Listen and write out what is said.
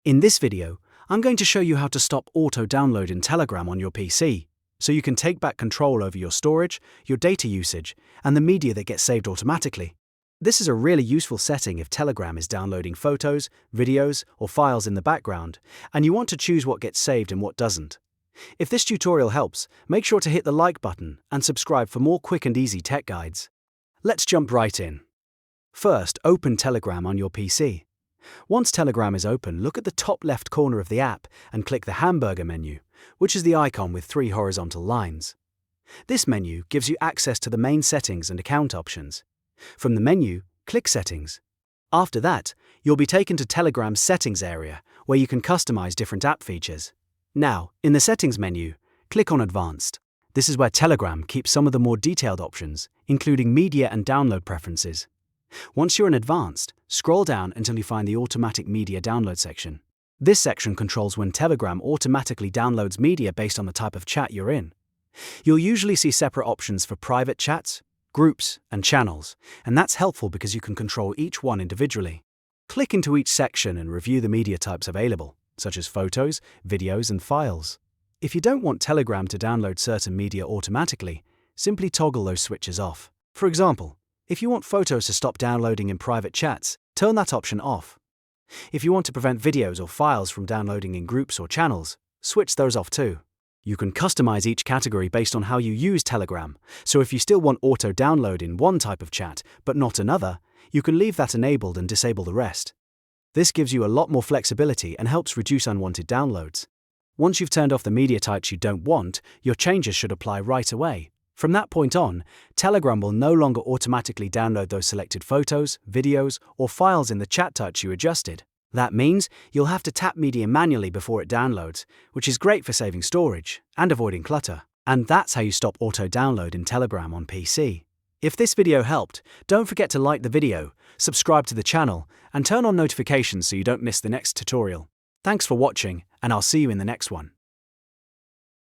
In this video, I'm going to show you how to stop auto-download in Telegram on your PC, so you can take back control over your storage, your data usage, and the media that gets saved automatically. This is a really useful setting if Telegram is downloading photos, videos, or files in the background, and you want to choose what gets saved and what doesn't. If this tutorial helps, make sure to hit the like button and subscribe for more quick and easy tech guides. Let's jump right in. First, open Telegram on your PC. Once Telegram is open, look at the top left corner of the app and click the hamburger menu, which is the icon with 3 horizontal lines. This menu gives you access to the main settings and account options. From the menu, click Settings. After that, you'll be taken to Telegram's Settings area, where you can customize different app features. Now, in the Settings menu, click on Advanced. This is where Telegram keeps some of the more detailed options, including media and download preferences. Once you're in Advanced, scroll down until you find the Automatic Media Download section. This section controls when Telegram automatically downloads media based on the type of chat you're in. You'll usually see separate options for private chats, groups, and channels, and that's helpful because you can control each one individually. Click into each section and review the media types available, such as photos, videos, and files. If you don't want Telegram to download certain media automatically, simply toggle those switches off. For example, if you want photos to stop downloading in private chats, turn that option off. If you want to prevent videos or files from downloading in groups or channels, switch those off too. You can customize each category based on how you use Telegram, so if you still want auto-download in one type of chat but not another, you can leave that enabled and disable the rest. This gives you a lot more flexibility and helps reduce unwanted downloads. Once you've turned off the media types you don't want, your changes should apply right away. From that point on, Telegram will no longer automatically download those selected photos, videos, or files in the chat types you adjusted. That means you'll have to tap media manually before it downloads, which is great for saving storage and avoiding clutter. And that's how you stop auto-download in Telegram on PC. If this video helped, don't forget to like the video, subscribe to the channel, and turn on notifications so you don't miss the next tutorial. Thanks for watching, and I'll see you in the next one.